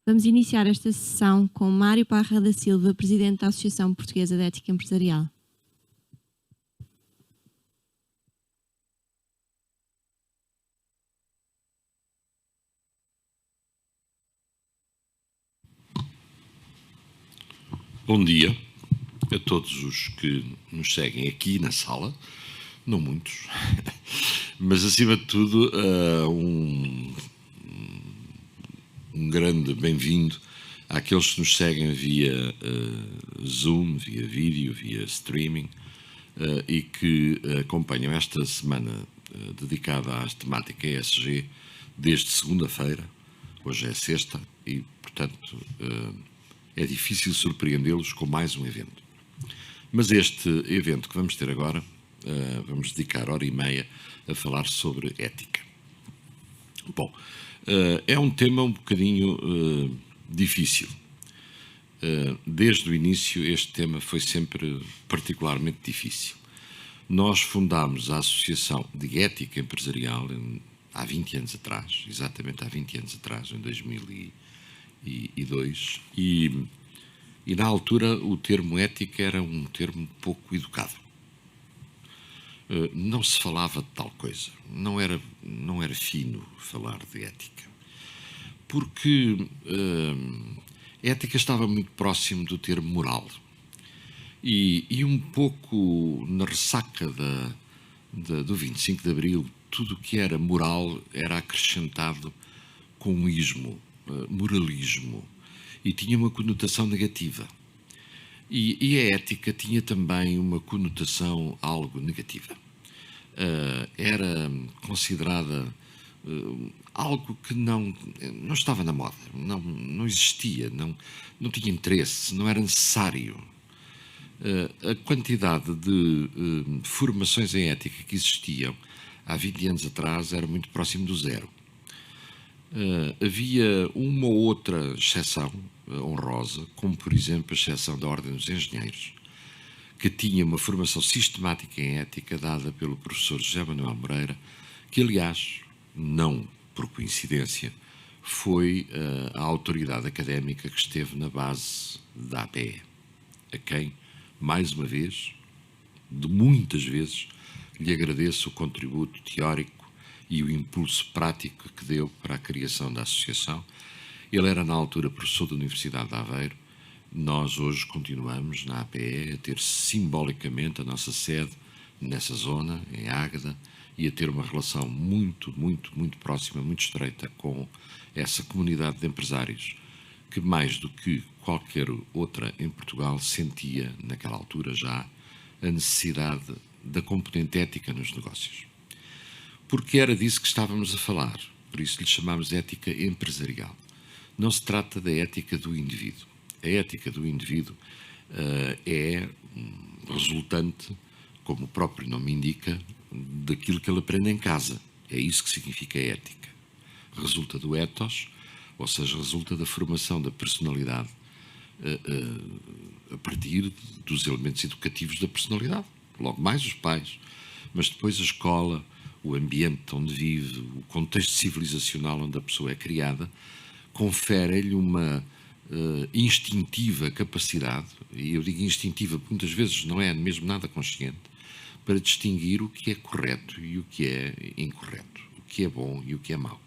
Vamos iniciar esta sessão com Mário Parra da Silva, Presidente da Associação Portuguesa de Ética Empresarial. Bom dia a todos os que nos seguem aqui na sala, não muitos, mas acima de tudo um grande bem-vindo àqueles que nos seguem via Zoom, via vídeo, via streaming e que acompanham esta semana dedicada à temática ESG desde segunda-feira. Hoje é sexta e, portanto, é difícil surpreendê-los com mais um evento. Mas este evento que vamos ter agora, vamos dedicar hora e meia a falar sobre ética. Bom, é um tema um bocadinho difícil. Desde o início este tema foi sempre particularmente difícil. Nós fundámos a Associação de Ética Empresarial há 20 anos atrás, exatamente há 20 anos atrás, em 2002, e na altura o termo ética era um termo pouco educado. Não se falava de tal coisa, não era fino falar de ética, porque ética estava muito próximo do termo moral e um pouco na ressaca do 25 de Abril, tudo o que era moral era acrescentado com um ismo, moralismo, e tinha uma conotação negativa. E a ética tinha também uma conotação algo negativa. Era considerada algo que não estava na moda, não existia, não tinha interesse, não era necessário. A quantidade de formações em ética que existiam há 20 anos atrás era muito próximo do zero. Havia uma ou outra exceção honrosa, como por exemplo a exceção da Ordem dos Engenheiros, que tinha uma formação sistemática em ética dada pelo professor José Manuel Moreira, que aliás, não por coincidência, foi a autoridade académica que esteve na base da APE, a quem, mais uma vez, de muitas vezes, lhe agradeço o contributo teórico e o impulso prático que deu para a criação da associação. Ele era na altura professor da Universidade de Aveiro. Nós hoje continuamos na APE a ter simbolicamente a nossa sede nessa zona, em Águeda, e a ter uma relação muito próxima, muito estreita com essa comunidade de empresários que, mais do que qualquer outra em Portugal, sentia naquela altura já a necessidade da componente ética nos negócios. Porque era disso que estávamos a falar, por isso lhe chamámos ética empresarial. Não se trata da ética do indivíduo. A ética do indivíduo é resultante, como o próprio nome indica, daquilo que ele aprende em casa. É isso que significa ética. Resulta do ethos, ou seja, resulta da formação da personalidade a partir dos elementos educativos da personalidade. Logo mais os pais, mas depois a escola, o ambiente onde vive, o contexto civilizacional onde a pessoa é criada, confere-lhe uma instintiva capacidade, e eu digo instintiva porque muitas vezes não é mesmo nada consciente, para distinguir o que é correto e o que é incorreto, o que é bom e o que é mau.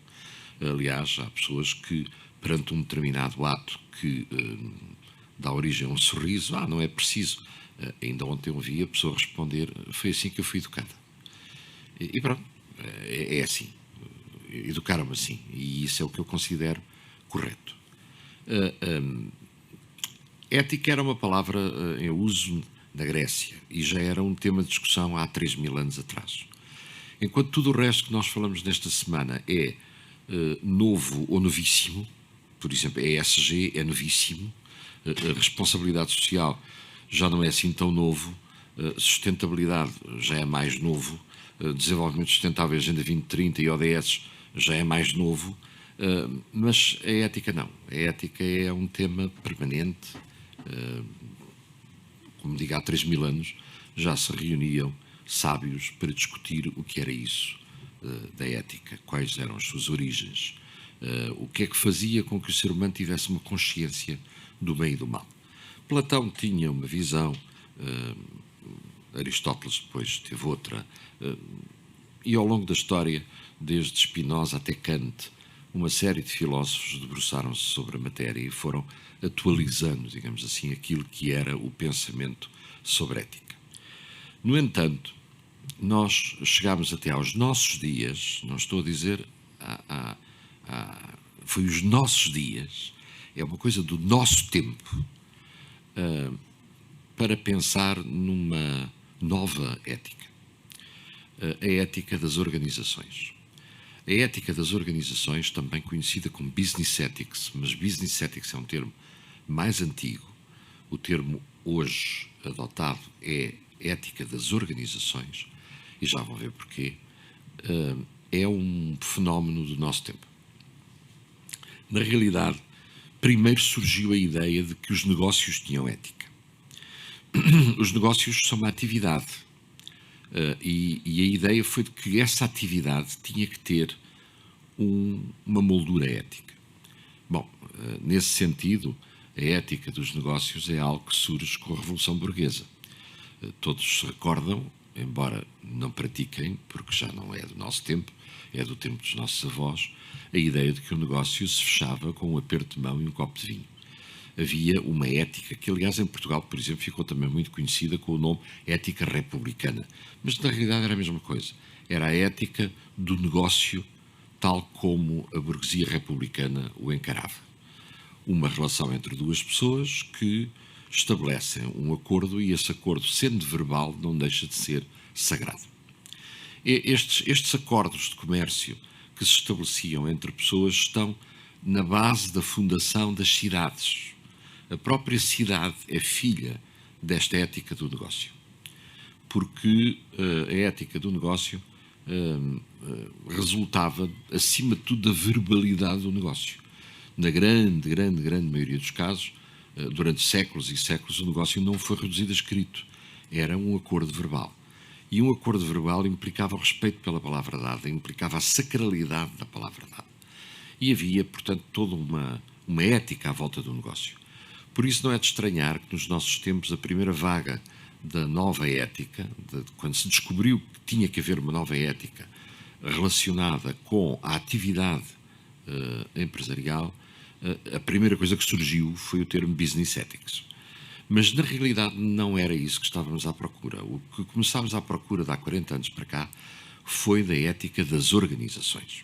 Aliás, há pessoas que, perante um determinado ato que dá origem a um sorriso, não é preciso. Ainda ontem eu ouvi a pessoa responder, foi assim que eu fui educada. E pronto, é assim. Educaram-me assim. E isso é o que eu considero correto. Ética era uma palavra em uso na Grécia e já era um tema de discussão há 3.000 anos atrás. Enquanto tudo o resto que nós falamos nesta semana é novo ou novíssimo, por exemplo, a ESG é novíssimo, a responsabilidade social já não é assim tão novo, sustentabilidade já é mais novo, desenvolvimento sustentável, Agenda 2030 e ODS já é mais novo, mas a ética não. A ética é um tema permanente. Como digo, há 3.000 anos já se reuniam sábios para discutir o que era isso da ética, quais eram as suas origens, O que é que fazia com que o ser humano tivesse uma consciência do bem e do mal? Platão tinha uma visão, Aristóteles depois teve outra, e ao longo da história, desde Spinoza até Kant, uma série de filósofos debruçaram-se sobre a matéria e foram atualizando, digamos assim, aquilo que era o pensamento sobre ética. No entanto, nós chegámos até aos nossos dias, não estou a dizer foi os nossos dias, é uma coisa do nosso tempo, para pensar numa nova ética, a ética das organizações. A ética das organizações, também conhecida como business ethics, mas business ethics é um termo mais antigo, o termo hoje adotado é ética das organizações, e já vão ver porquê, é um fenómeno do nosso tempo. Na realidade, primeiro surgiu a ideia de que os negócios tinham ética. Os negócios são uma atividade, e a ideia foi de que essa atividade tinha que ter uma moldura ética. Bom, nesse sentido, a ética dos negócios é algo que surge com a Revolução Burguesa. Todos se recordam, embora não pratiquem, porque já não é do nosso tempo, é do tempo dos nossos avós, a ideia de que o negócio se fechava com um aperto de mão e um copo de vinho. Havia uma ética que, aliás, em Portugal, por exemplo, ficou também muito conhecida com o nome ética republicana. Mas, na realidade, era a mesma coisa. Era a ética do negócio tal como a burguesia republicana o encarava. Uma relação entre duas pessoas que estabelecem um acordo e esse acordo, sendo verbal, não deixa de ser sagrado. Estes acordos de comércio que se estabeleciam entre pessoas estão na base da fundação das cidades. A própria cidade é filha desta ética do negócio, porque a ética do negócio resultava, acima de tudo, da verbalidade do negócio. Na grande maioria dos casos, durante séculos e séculos, o negócio não foi reduzido a escrito. Era um acordo verbal. E um acordo verbal implicava o respeito pela palavra dada, implicava a sacralidade da palavra dada. E havia, portanto, toda uma ética à volta do negócio. Por isso não é de estranhar que nos nossos tempos a primeira vaga da nova ética, quando se descobriu que tinha que haver uma nova ética relacionada com a atividade empresarial, a primeira coisa que surgiu foi o termo business ethics. Mas na realidade não era isso que estávamos à procura. O que começámos à procura de há 40 anos para cá foi da ética das organizações.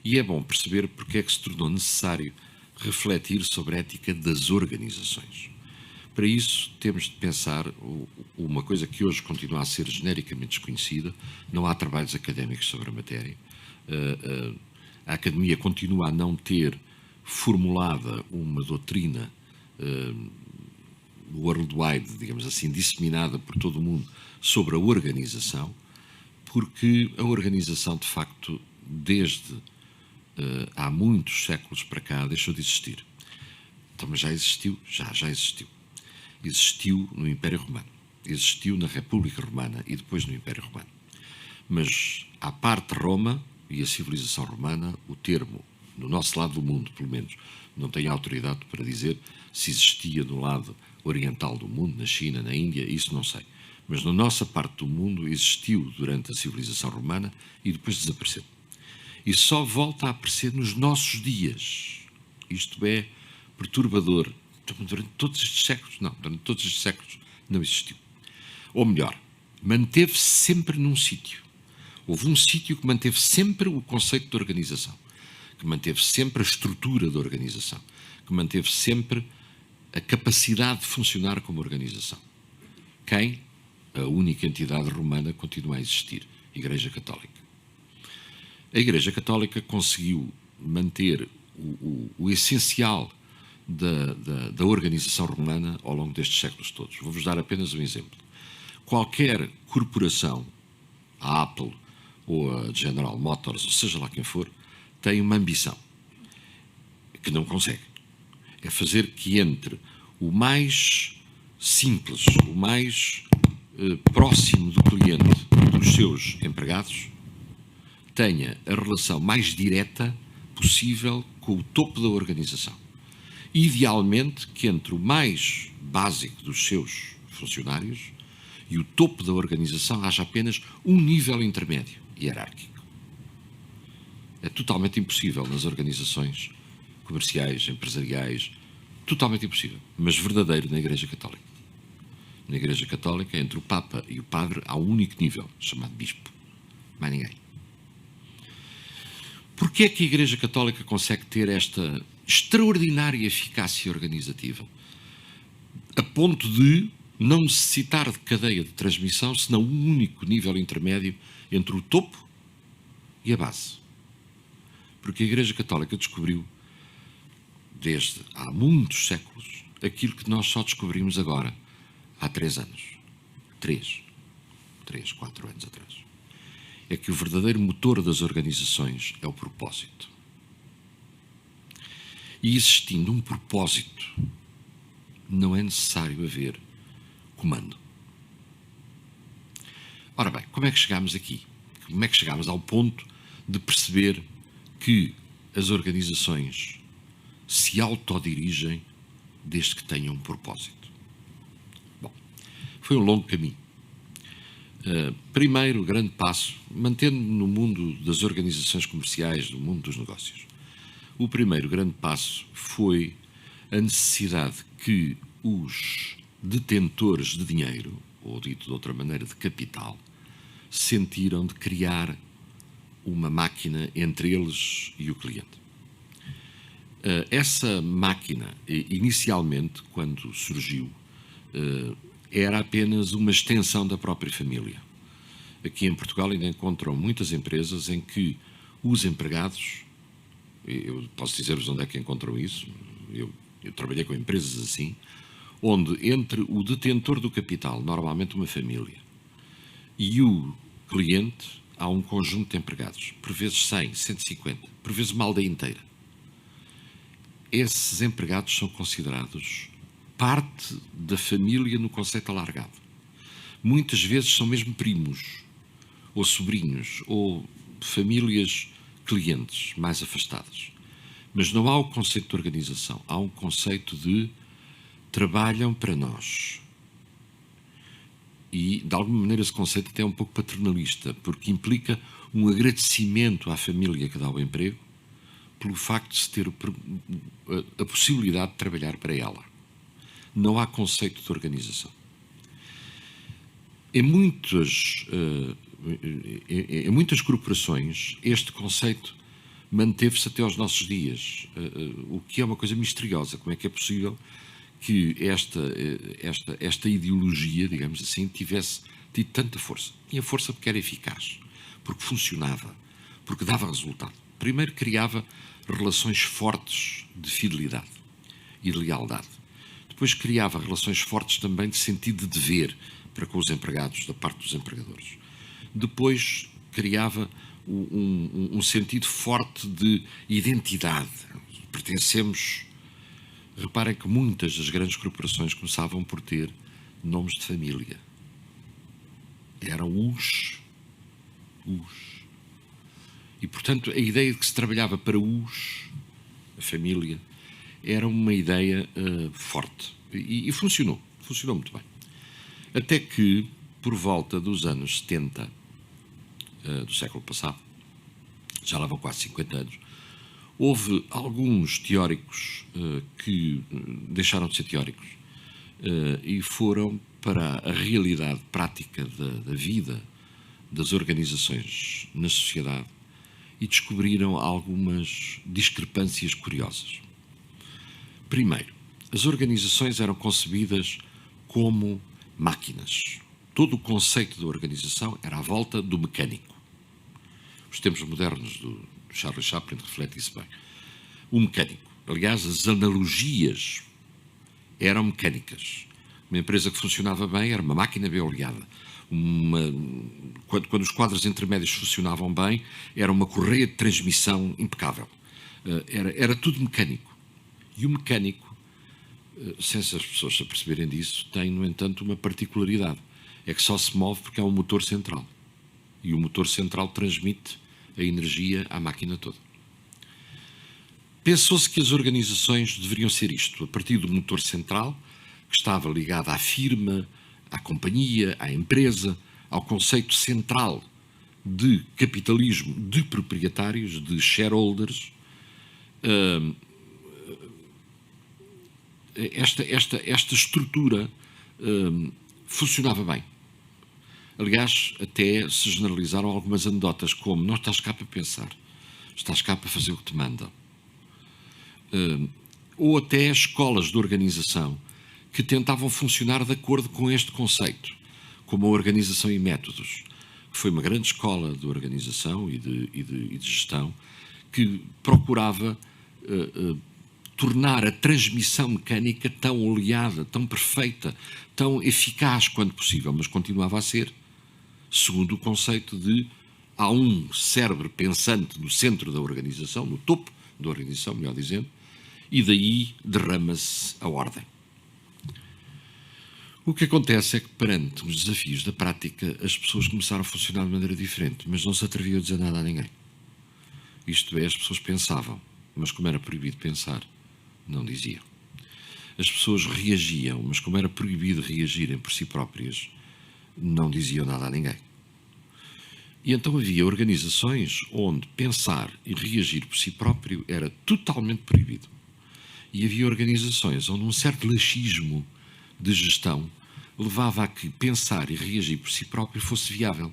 E é bom perceber porque é que se tornou necessário refletir sobre a ética das organizações. Para isso, temos de pensar uma coisa que hoje continua a ser genericamente desconhecida, não há trabalhos académicos sobre a matéria, a academia continua a não ter formulada uma doutrina worldwide, digamos assim, disseminada por todo o mundo sobre a organização, porque a organização, de facto, desde há muitos séculos para cá, deixou de existir. Então, mas já existiu? Já existiu. Existiu no Império Romano, existiu na República Romana e depois no Império Romano. Mas, à parte Roma e a civilização romana, o termo, no nosso lado do mundo, pelo menos, não tenho autoridade para dizer se existia no lado oriental do mundo, na China, na Índia, isso não sei. Mas na nossa parte do mundo existiu durante a civilização romana e depois desapareceu. E só volta a aparecer nos nossos dias. Isto é perturbador. Durante todos estes séculos, não existiu. Ou melhor, manteve-se sempre num sítio. Houve um sítio que manteve sempre o conceito de organização, que manteve sempre a estrutura da organização, que manteve sempre a capacidade de funcionar como organização. Quem? A única entidade romana continua a existir, a Igreja Católica. A Igreja Católica conseguiu manter o essencial da organização romana ao longo destes séculos todos. Vou-vos dar apenas um exemplo. Qualquer corporação, a Apple ou a General Motors, ou seja lá quem for, tem uma ambição que não consegue. É fazer que entre o mais simples, o mais próximo do cliente, dos seus empregados, tenha a relação mais direta possível com o topo da organização. Idealmente que entre o mais básico dos seus funcionários e o topo da organização haja apenas um nível intermédio, hierárquico. É totalmente impossível nas organizações comerciais, empresariais, totalmente impossível, mas verdadeiro na Igreja Católica. Na Igreja Católica, entre o Papa e o Padre, há um único nível, chamado Bispo. Mais ninguém. Porquê é que a Igreja Católica consegue ter esta extraordinária eficácia organizativa, a ponto de não necessitar de cadeia de transmissão, senão um único nível intermédio entre o topo e a base? Porque a Igreja Católica descobriu, desde há muitos séculos, aquilo que nós só descobrimos agora, há 3 anos. 4 anos atrás. É que o verdadeiro motor das organizações é o propósito. E existindo um propósito, não é necessário haver comando. Ora bem, como é que chegámos aqui? Como é que chegámos ao ponto de perceber que as organizações se autodirigem desde que tenham um propósito? Bom, foi um longo caminho. Primeiro, o grande passo, mantendo-me no mundo das organizações comerciais, no mundo dos negócios, o primeiro grande passo foi a necessidade que os detentores de dinheiro, ou dito de outra maneira, de capital, sentiram de criar uma máquina entre eles e o cliente. Essa máquina, inicialmente, quando surgiu, era apenas uma extensão da própria família. Aqui em Portugal ainda encontram muitas empresas em que os empregados, eu posso dizer-vos onde é que encontram isso, eu trabalhei com empresas assim, onde entre o detentor do capital, normalmente uma família, e o cliente, há um conjunto de empregados, por vezes 100, 150, por vezes uma aldeia inteira. Esses empregados são considerados parte da família no conceito alargado. Muitas vezes são mesmo primos, ou sobrinhos, ou famílias clientes mais afastadas. Mas não há o conceito de organização, há um conceito de trabalham para nós. E, de alguma maneira, esse conceito até é um pouco paternalista, porque implica um agradecimento à família que dá o emprego pelo facto de se ter a possibilidade de trabalhar para ela. Não há conceito de organização. Em muitas corporações, este conceito manteve-se até aos nossos dias, o que é uma coisa misteriosa. Como é que é possível que esta ideologia, digamos assim, tivesse tido tanta força? Tinha força porque era eficaz, porque funcionava, porque dava resultado. Primeiro criava relações fortes de fidelidade e de lealdade. Depois criava relações fortes também de sentido de dever para com os empregados, da parte dos empregadores. Depois criava um sentido forte de identidade. Pertencemos. Reparem que muitas das grandes corporações começavam por ter nomes de família. Eram os. E, portanto, a ideia de que se trabalhava para a família, era uma ideia forte. E funcionou muito bem. Até que, por volta dos anos 70 do século passado, já lá vão quase 50 anos, houve alguns teóricos que deixaram de ser teóricos e foram para a realidade prática da vida das organizações na sociedade e descobriram algumas discrepâncias curiosas. Primeiro, as organizações eram concebidas como máquinas. Todo o conceito da organização era à volta do mecânico. Os tempos modernos do Charles Chaplin refletem isso bem. O mecânico. Aliás, as analogias eram mecânicas. Uma empresa que funcionava bem era uma máquina bem oleada. Quando os quadros intermédios funcionavam bem, era uma correia de transmissão impecável. Era tudo mecânico. E o mecânico, sem as pessoas se aperceberem disso, tem, no entanto, uma particularidade. É que só se move porque há um motor central. E o motor central transmite a energia à máquina toda. Pensou-se que as organizações deveriam ser isto, a partir do motor central, que estava ligado à firma, à companhia, à empresa, ao conceito central de capitalismo de proprietários, de shareholders. Esta estrutura funcionava bem. Aliás, até se generalizaram algumas anedotas, como: não estás cá para pensar, estás cá para fazer o que te mandam. Ou até escolas de organização que tentavam funcionar de acordo com este conceito, como a Organização e Métodos, que foi uma grande escola de organização e de gestão, que procurava tornar a transmissão mecânica tão oleada, tão perfeita, tão eficaz quanto possível, mas continuava a ser, segundo o conceito de: há um cérebro pensante no centro da organização, no topo da organização, melhor dizendo, e daí derrama-se a ordem. O que acontece é que, perante os desafios da prática, as pessoas começaram a funcionar de maneira diferente, mas não se atreviam a dizer nada a ninguém. Isto é, as pessoas pensavam, mas como era proibido pensar, não diziam. As pessoas reagiam, mas como era proibido reagirem por si próprias, não diziam nada a ninguém. E então havia organizações onde pensar e reagir por si próprio era totalmente proibido. E havia organizações onde um certo laxismo de gestão levava a que pensar e reagir por si próprio fosse viável.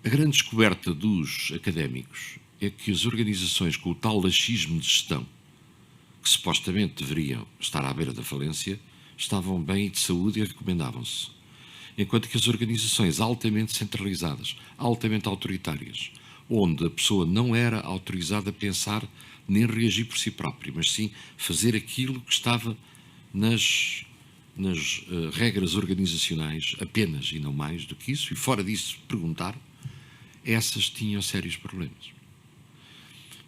A grande descoberta dos académicos é que as organizações com o tal laxismo de gestão, que supostamente deveriam estar à beira da falência, estavam bem e de saúde e recomendavam-se. Enquanto que as organizações altamente centralizadas, altamente autoritárias, onde a pessoa não era autorizada a pensar nem reagir por si própria, mas sim fazer aquilo que estava nas regras organizacionais apenas e não mais do que isso, e fora disso perguntar, essas tinham sérios problemas.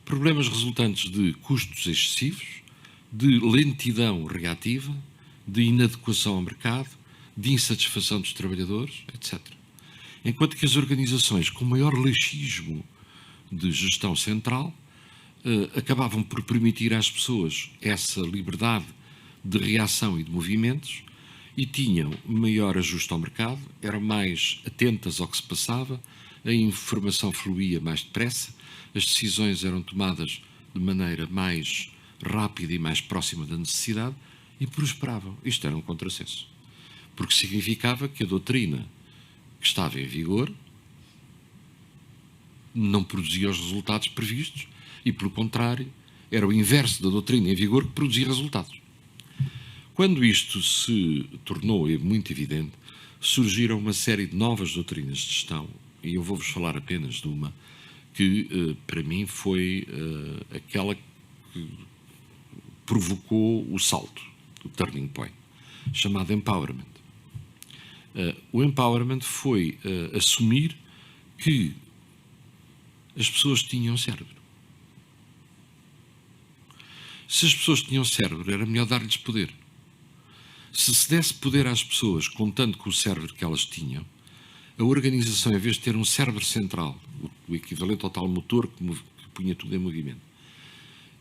Problemas resultantes de custos excessivos, de lentidão reativa, de inadequação ao mercado, de insatisfação dos trabalhadores, etc. Enquanto que as organizações com maior laxismo de gestão central acabavam por permitir às pessoas essa liberdade de reação e de movimentos e tinham maior ajuste ao mercado, eram mais atentas ao que se passava, a informação fluía mais depressa, as decisões eram tomadas de maneira mais rápida e mais próxima da necessidade e prosperavam. Isto era um contrassenso, porque significava que a doutrina que estava em vigor não produzia os resultados previstos e, pelo contrário, era o inverso da doutrina em vigor que produzia resultados. Quando isto se tornou muito evidente, surgiram uma série de novas doutrinas de gestão, e eu vou-vos falar apenas de uma que, para mim, foi aquela que provocou o salto, o turning point, chamada empowerment. O empowerment foi assumir que as pessoas tinham cérebro. Se as pessoas tinham cérebro, era melhor dar-lhes poder. Se se desse poder às pessoas, contando com o cérebro que elas tinham, a organização, em vez de ter um cérebro central, o equivalente ao tal motor que punha tudo em movimento,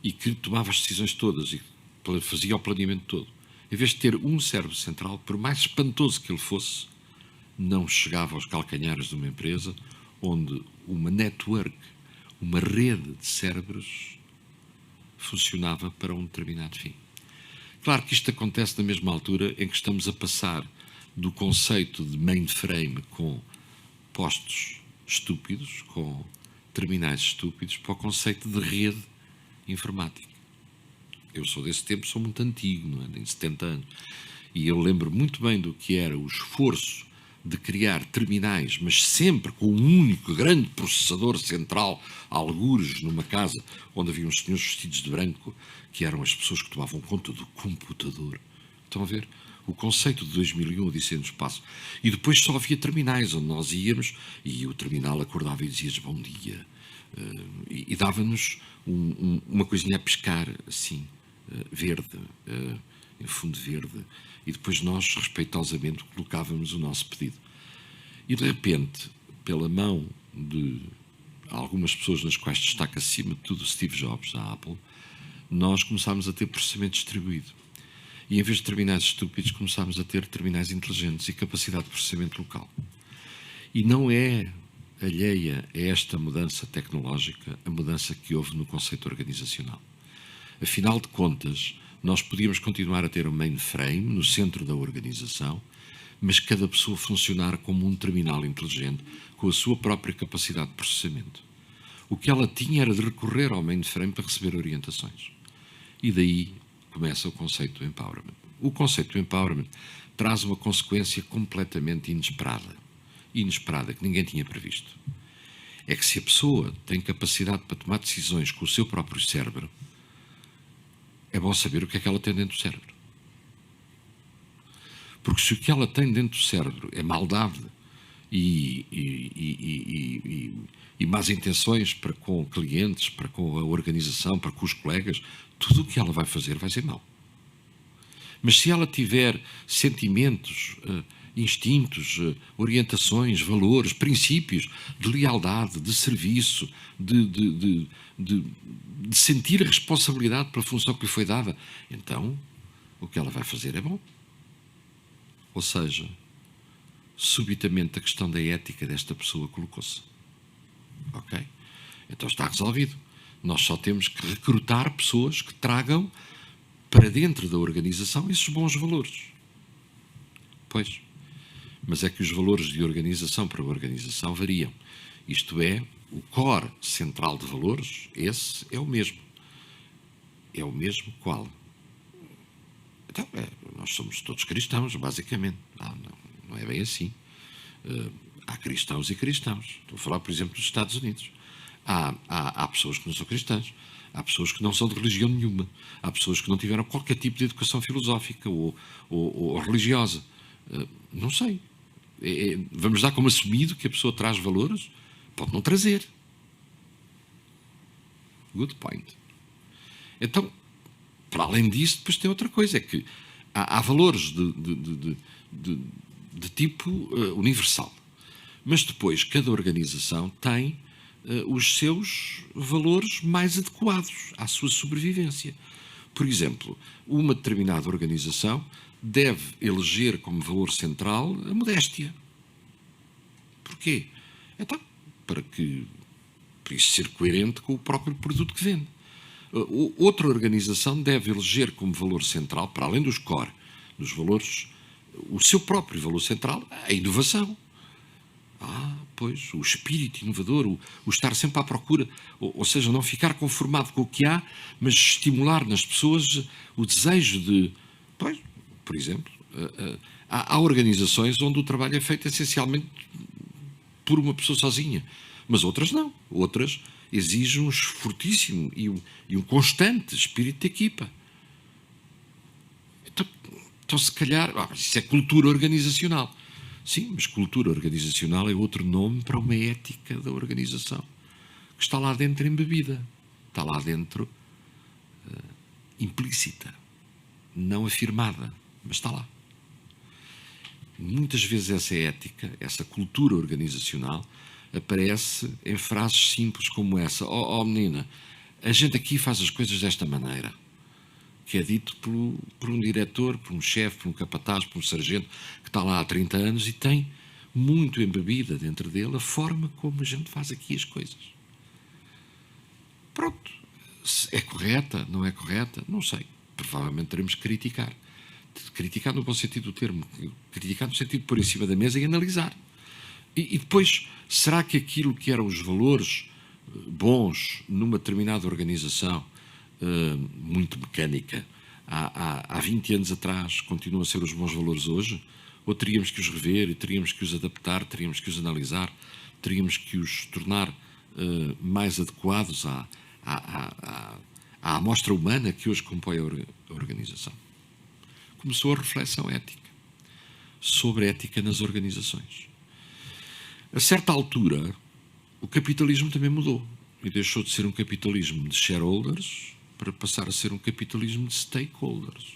e que tomava as decisões todas e fazia o planeamento todo, em vez de ter um cérebro central, por mais espantoso que ele fosse, não chegava aos calcanhares de uma empresa onde uma network, uma rede de cérebros, funcionava para um determinado fim. Claro que isto acontece na mesma altura em que estamos a passar do conceito de mainframe com postos estúpidos, com terminais estúpidos, para o conceito de rede informática. Eu sou desse tempo, sou muito antigo, não é? Tenho 70 anos. E eu lembro muito bem do que era o esforço de criar terminais, mas sempre com um único grande processador central, algures numa casa onde havia uns senhores vestidos de branco, que eram as pessoas que tomavam conta do computador. Estão a ver? O conceito de 2001, Odisseia no Espaço. E depois só havia terminais onde nós íamos e o terminal acordava e dizia-nos bom dia. E dava-nos uma coisinha a pescar, assim, verde, em fundo verde. E depois nós, respeitosamente, colocávamos o nosso pedido. E, de repente, pela mão de algumas pessoas, nas quais destaca acima de tudo Steve Jobs, da Apple, nós começámos a ter processamento distribuído. E em vez de terminais estúpidos, começámos a ter terminais inteligentes e capacidade de processamento local. E não é alheia a esta mudança tecnológica a mudança que houve no conceito organizacional. Afinal de contas, nós podíamos continuar a ter um mainframe no centro da organização, mas cada pessoa funcionar como um terminal inteligente com a sua própria capacidade de processamento. O que ela tinha era de recorrer ao mainframe para receber orientações. E daí começa o conceito do empowerment. O conceito do empowerment traz uma consequência completamente inesperada, que ninguém tinha previsto. É que se a pessoa tem capacidade para tomar decisões com o seu próprio cérebro, é bom saber o que é que ela tem dentro do cérebro. Porque se o que ela tem dentro do cérebro é maldade e más intenções para com clientes, para com a organização, para com os colegas, tudo o que ela vai fazer vai ser mau. Mas se ela tiver sentimentos, instintos, orientações, valores, princípios de lealdade, de serviço, de sentir a responsabilidade pela função que lhe foi dada, então o que ela vai fazer é bom. Ou seja, subitamente a questão da ética desta pessoa colocou-se. Ok? Então está resolvido. Nós só temos que recrutar pessoas que tragam para dentro da organização esses bons valores. Pois. Mas é que os valores de organização para organização variam. Isto é, o core central de valores, esse é o mesmo. É o mesmo qual? Então, nós somos todos cristãos, basicamente. Não é bem assim. Há cristãos e cristãos. Estou a falar, por exemplo, dos Estados Unidos. Há pessoas que não são cristãs. Há pessoas que não são de religião nenhuma. Há pessoas que não tiveram qualquer tipo de educação filosófica ou religiosa. Não sei. Vamos dar como assumido que a pessoa traz valores? Pode não trazer. Good point. Então, para além disso, depois tem outra coisa, é que há valores de tipo universal. Mas depois, cada organização tem os seus valores mais adequados à sua sobrevivência. Por exemplo, uma determinada organização deve eleger como valor central a modéstia. Porquê? Então, para isso ser coerente com o próprio produto que vende. Outra organização deve eleger como valor central, para além dos core, dos valores, o seu próprio valor central, a inovação. Pois, o espírito inovador, o estar sempre à procura, ou seja, não ficar conformado com o que há, mas estimular nas pessoas o desejo de... Pois, por exemplo, há organizações onde o trabalho é feito essencialmente por uma pessoa sozinha, mas outras não. Outras exigem um fortíssimo e um constante espírito de equipa. Então se calhar, isso é cultura organizacional. Sim, mas cultura organizacional é outro nome para uma ética da organização, que está lá dentro embebida, está lá dentro implícita, não afirmada, mas está lá. Muitas vezes essa ética, essa cultura organizacional, aparece em frases simples como essa: oh menina, a gente aqui faz as coisas desta maneira, que é dito por um diretor, por um chefe, por um capataz, por um sargento que está lá há 30 anos e tem muito embebida dentro dele a forma como a gente faz aqui as coisas. Pronto. É correta? Não é correta? Não sei. Provavelmente teremos que criticar. Criticar no bom sentido do termo. Criticar no sentido de pôr em cima da mesa e analisar. E depois, será que aquilo que eram os valores bons numa determinada organização, muito mecânica, há 20 anos atrás, continuam a ser os bons valores hoje? Ou teríamos que os rever, teríamos que os adaptar, teríamos que os analisar, teríamos que os tornar mais adequados à amostra humana que hoje compõe a organização? Começou a reflexão ética sobre a ética nas organizações. A certa altura, o capitalismo também mudou e deixou de ser um capitalismo de shareholders para passar a ser um capitalismo de stakeholders.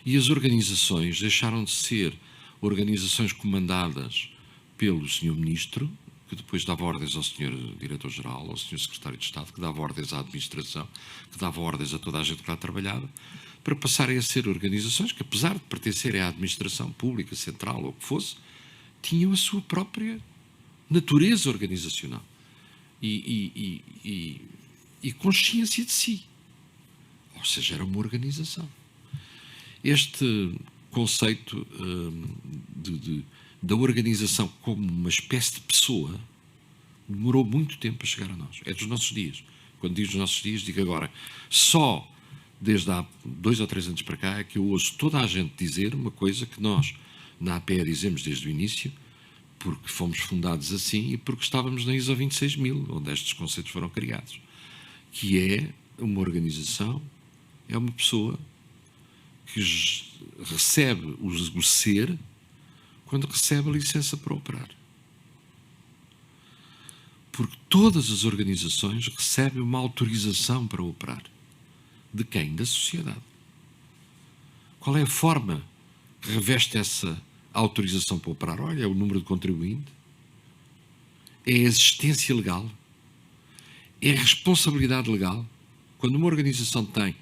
E as organizações deixaram de ser organizações comandadas pelo Sr. Ministro, que depois dava ordens ao Sr. Diretor-Geral, ao Sr. Secretário de Estado, que dava ordens à administração, que dava ordens a toda a gente que lá trabalhava, para passarem a ser organizações que, apesar de pertencerem à administração pública, central ou o que fosse, tinham a sua própria natureza organizacional e consciência de si. Ou seja, era uma organização. Este conceito da organização como uma espécie de pessoa demorou muito tempo a chegar a nós. É dos nossos dias. Quando digo dos nossos dias, digo agora. Só desde há 2 ou 3 anos para cá é que eu ouço toda a gente dizer uma coisa que nós, na APE, dizemos desde o início, porque fomos fundados assim e porque estávamos na ISO 26000, onde estes conceitos foram criados, que é uma organização, é uma pessoa que recebe o ser quando recebe a licença para operar. Porque todas as organizações recebem uma autorização para operar. De quem? Da sociedade. Qual é a forma que reveste essa autorização para operar? Olha, é o número de contribuinte, é a existência legal, é a responsabilidade legal. Quando uma organização tem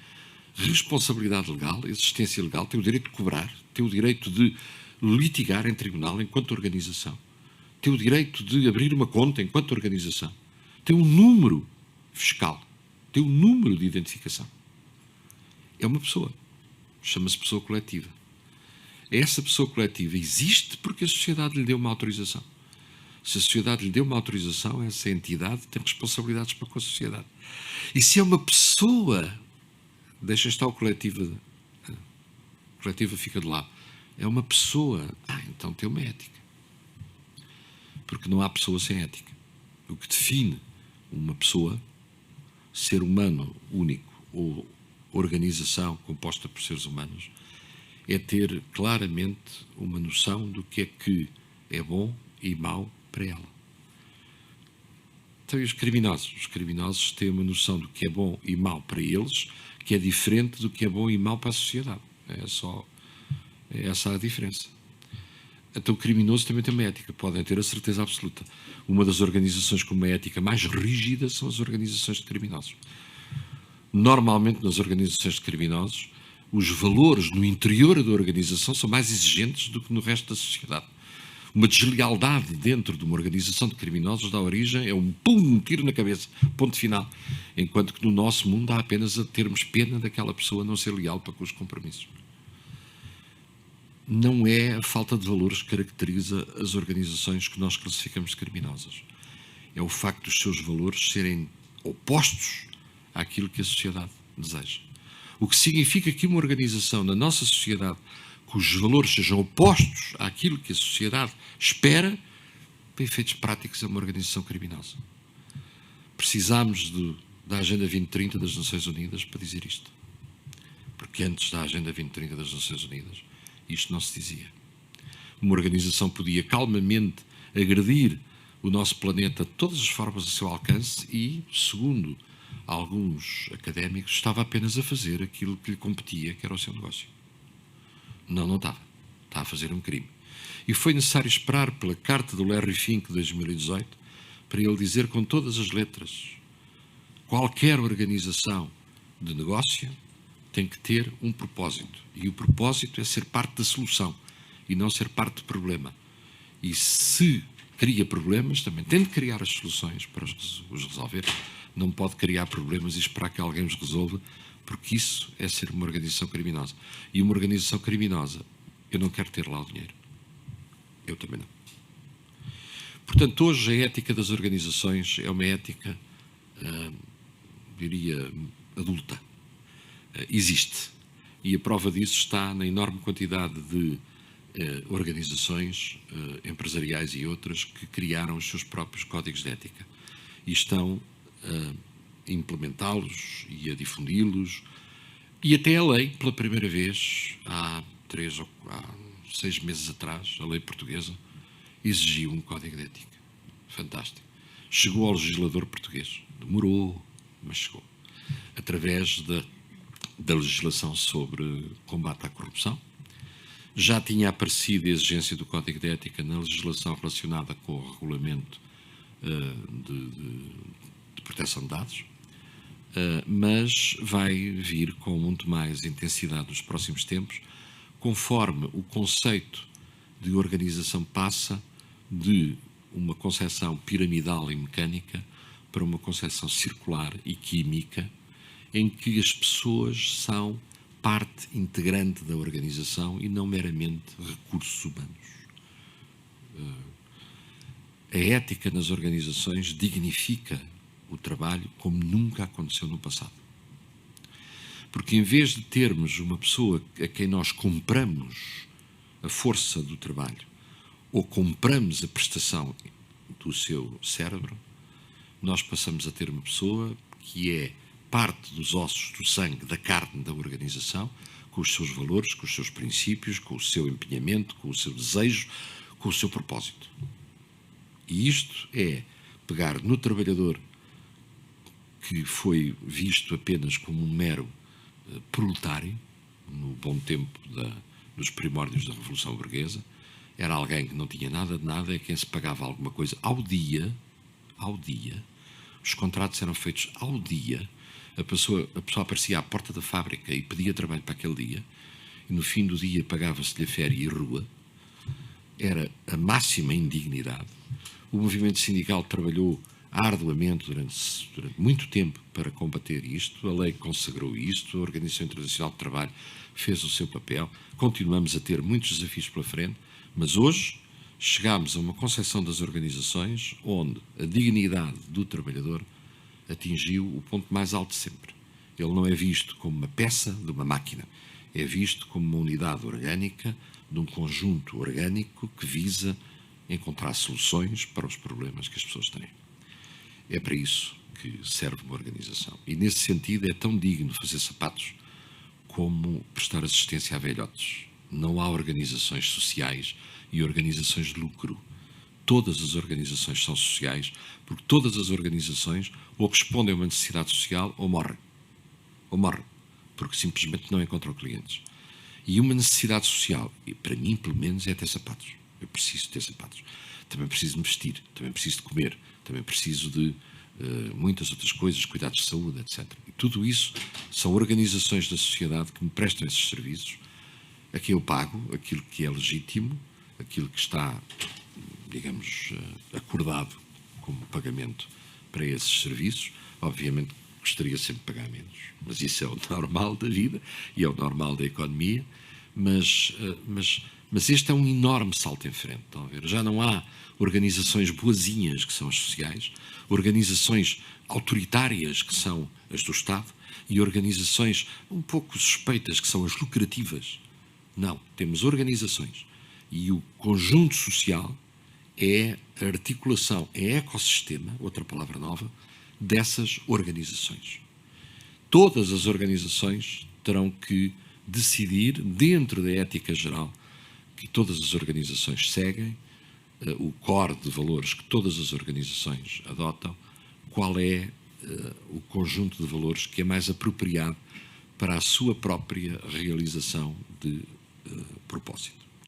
responsabilidade legal, existência legal, tem o direito de cobrar, tem o direito de litigar em tribunal enquanto organização, tem o direito de abrir uma conta enquanto organização, tem um número fiscal, tem um número de identificação. É uma pessoa, chama-se pessoa coletiva. Essa pessoa coletiva existe porque a sociedade lhe deu uma autorização. Se a sociedade lhe deu uma autorização, essa entidade tem responsabilidades para com a sociedade. E se é uma pessoa, deixa estar o coletivo, a coletiva fica de lado, é uma pessoa, então tem uma ética. Porque não há pessoa sem ética. O que define uma pessoa, ser humano único ou organização composta por seres humanos, é ter claramente uma noção do que é bom e mau para ela. Então, e os criminosos? Os criminosos têm uma noção do que é bom e mau para eles, que é diferente do que é bom e mau para a sociedade. É essa a diferença. Então, o criminoso também tem uma ética, podem ter a certeza absoluta. Uma das organizações com uma ética mais rígida são as organizações de criminosos. Normalmente, nas organizações de criminosos, os valores no interior da organização são mais exigentes do que no resto da sociedade. Uma deslealdade dentro de uma organização de criminosos dá origem a um tiro na cabeça, ponto final. Enquanto que no nosso mundo há apenas a termos pena daquela pessoa não ser leal para com os compromissos. Não é a falta de valores que caracteriza as organizações que nós classificamos de criminosas. É o facto dos seus valores serem opostos àquilo que a sociedade deseja. O que significa que uma organização na nossa sociedade cujos valores sejam opostos àquilo que a sociedade espera, para efeitos práticos, é uma organização criminosa. Precisamos da Agenda 2030 das Nações Unidas para dizer isto. Porque antes da Agenda 2030 das Nações Unidas, isto não se dizia. Uma organização podia calmamente agredir o nosso planeta de todas as formas a seu alcance e, segundo alguns académicos, estava apenas a fazer aquilo que lhe competia, que era o seu negócio. Não estava. Está a fazer um crime. E foi necessário esperar pela carta do Larry Fink de 2018 para ele dizer com todas as letras: qualquer organização de negócio tem que ter um propósito. E o propósito é ser parte da solução e não ser parte do problema. E se cria problemas, também tem de criar as soluções para os resolver. Não pode criar problemas e esperar que alguém os resolva, porque isso é ser uma organização criminosa. E uma organização criminosa, eu não quero ter lá o dinheiro. Eu também não. Portanto, hoje a ética das organizações é uma ética, diria, adulta. Existe. E a prova disso está na enorme quantidade de organizações empresariais e outras que criaram os seus próprios códigos de ética e estão a implementá-los e a difundi-los, e até a lei, pela primeira vez, há 6 meses atrás, a lei portuguesa exigiu um código de ética. Fantástico. Chegou ao legislador português. Demorou, mas chegou. Através da legislação sobre combate à corrupção. Já tinha aparecido a exigência do código de ética na legislação relacionada com o regulamento de proteção de dados, mas vai vir com muito mais intensidade nos próximos tempos, conforme o conceito de organização passa de uma concepção piramidal e mecânica para uma concepção circular e química, em que as pessoas são parte integrante da organização e não meramente recursos humanos. A ética nas organizações dignifica o trabalho como nunca aconteceu no passado. Porque em vez de termos uma pessoa a quem nós compramos a força do trabalho ou compramos a prestação do seu cérebro, nós passamos a ter uma pessoa que é parte dos ossos, do sangue, da carne da organização, com os seus valores, com os seus princípios, com o seu empenhamento, com o seu desejo, com o seu propósito. E isto é pegar no trabalhador que foi visto apenas como um mero proletário, no bom tempo dos primórdios da Revolução Burguesa, era alguém que não tinha nada de nada, é quem se pagava alguma coisa ao dia, os contratos eram feitos ao dia, a pessoa aparecia à porta da fábrica e pedia trabalho para aquele dia, e no fim do dia pagava-se-lhe a féria e rua, era a máxima indignidade. O movimento sindical trabalhou arduamente durante muito tempo para combater isto, a lei consagrou isto, a Organização Internacional do Trabalho fez o seu papel, continuamos a ter muitos desafios pela frente, mas hoje chegámos a uma concepção das organizações onde a dignidade do trabalhador atingiu o ponto mais alto de sempre. Ele não é visto como uma peça de uma máquina, é visto como uma unidade orgânica de um conjunto orgânico que visa encontrar soluções para os problemas que as pessoas têm. É para isso que serve uma organização. E nesse sentido é tão digno fazer sapatos como prestar assistência a velhotes. Não há organizações sociais e organizações de lucro. Todas as organizações são sociais, porque todas as organizações ou respondem a uma necessidade social ou morrem. Ou morrem, porque simplesmente não encontram clientes. E uma necessidade social, e para mim pelo menos, é ter sapatos. Eu preciso ter sapatos. Também preciso de me vestir, também preciso de comer, também preciso de muitas outras coisas, cuidados de saúde, etc. E tudo isso são organizações da sociedade que me prestam esses serviços, a que eu pago aquilo que é legítimo, aquilo que está, digamos, acordado como pagamento para esses serviços. Obviamente gostaria sempre de pagar menos, mas isso é o normal da vida e é o normal da economia, mas este é um enorme salto em frente, estão a ver? Já não há organizações boazinhas, que são as sociais, organizações autoritárias, que são as do Estado, e organizações um pouco suspeitas, que são as lucrativas. Não, temos organizações. E o conjunto social é a articulação, é ecossistema, outra palavra nova, dessas organizações. Todas as organizações terão que decidir, dentro da ética geral, que todas as organizações seguem, o core de valores que todas as organizações adotam, qual é o conjunto de valores que é mais apropriado para a sua própria realização de propósito.